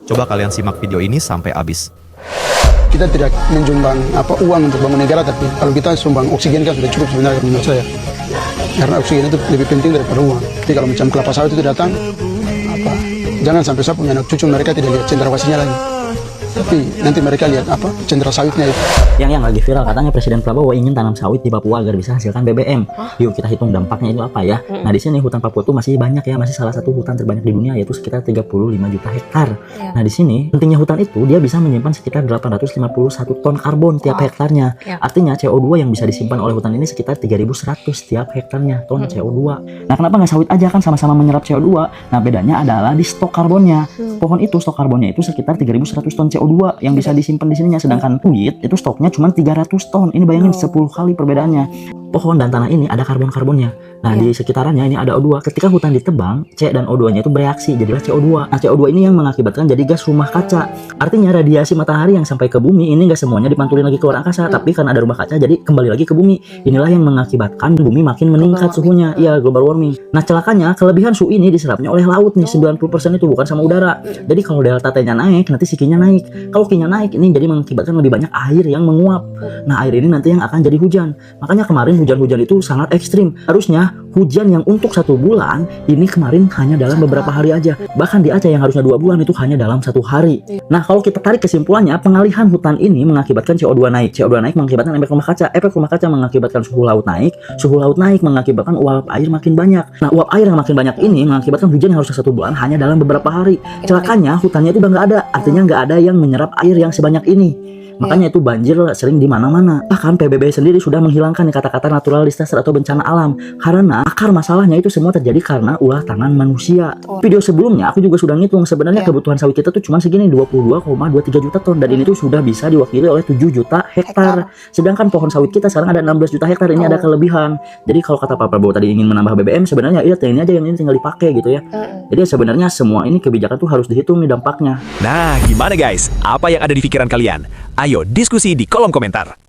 Coba kalian simak video ini sampai habis. Kita tidak menjumbang uang untuk bangun negara, tapi kalau kita sumbang oksigen kan sudah cukup sebenarnya menurut saya. Karena oksigen itu lebih penting daripada uang. Jadi kalau macam kelapa sawit itu datang, jangan sampai saya punya anak cucu mereka tidak lihat cendrawasihnya lagi, tapi nanti mereka lihat cendera sawitnya itu. Yang lagi viral katanya Presiden Prabowo ingin tanam sawit di Papua agar bisa hasilkan BBM. Yuk kita hitung dampaknya itu apa ya. Nah di sini hutan Papua itu masih banyak ya, masih salah satu hutan terbanyak di dunia, yaitu sekitar 35 juta hektar. Nah di sini pentingnya hutan itu dia bisa menyimpan sekitar 851 ton karbon tiap hektarnya. Artinya CO2 yang bisa disimpan oleh hutan ini sekitar 3.100 tiap hektarnya ton CO2. Nah kenapa nggak sawit aja, kan sama-sama menyerap CO2. Nah bedanya adalah di stok karbonnya. Pohon itu stok karbonnya itu sekitar 3.100 ton CO2 yang bisa disimpan di sininya, sedangkan wheat itu stoknya cuma 300 ton. Ini bayangin 10 kali perbedaannya. Pohon dan tanah ini ada karbon-karbonnya. Nah di sekitarannya ini ada O2. Ketika hutan ditebang, C dan O2 nya itu bereaksi jadilah CO2. Nah CO2 ini yang mengakibatkan jadi gas rumah kaca. Artinya radiasi matahari yang sampai ke bumi ini nggak semuanya dipantulin lagi keluar angkasa, tapi karena ada rumah kaca jadi kembali lagi ke bumi. Inilah yang mengakibatkan bumi makin meningkat suhunya. Iya, global warming. Nah celakanya kelebihan suhu ini diserapnya oleh laut nih, 90% itu bukan sama udara. Jadi kalau delta T-nya naik, nanti si Q-nya naik. Kalau Q-nya naik ini jadi mengakibatkan lebih banyak air yang menguap. Nah air ini nanti yang akan jadi hujan. Makanya kemarin hujan-hujan itu sangat ekstrim. Harusnya hujan yang untuk 1 bulan ini kemarin hanya dalam beberapa hari aja. Bahkan di Aceh yang harusnya 2 bulan itu hanya dalam 1 hari. Nah kalau kita tarik kesimpulannya, pengalihan hutan ini mengakibatkan CO2 naik. CO2 naik mengakibatkan efek rumah kaca. Efek rumah kaca mengakibatkan suhu laut naik. Suhu laut naik mengakibatkan uap air makin banyak. Nah uap air yang makin banyak ini mengakibatkan hujan yang harusnya 1 bulan hanya dalam beberapa hari. Celakanya hutannya itu udah nggak ada. Artinya nggak ada yang menyerap air yang sebanyak ini. Makanya itu banjir sering di mana-mana. Bahkan PBB sendiri sudah menghilangkan kata-kata natural disaster atau bencana alam, karena akar masalahnya itu semua terjadi karena ulah tangan manusia. Video sebelumnya aku juga sudah ngitung sebenarnya kebutuhan sawit kita tuh cuma segini, 22,23 juta ton, dan ini tuh sudah bisa diwakili oleh 7 juta hektar. Sedangkan pohon sawit kita sekarang ada 16 juta hektar. Ini ada kelebihan. Jadi kalau kata Pak Prabowo tadi ingin menambah BBM, sebenarnya iya ini aja yang ini tinggal dipakai gitu ya. Jadi sebenarnya semua ini kebijakan tuh harus dihitung nih dampaknya. Nah, gimana guys? Apa yang ada di pikiran kalian? Ayo diskusi di kolom komentar.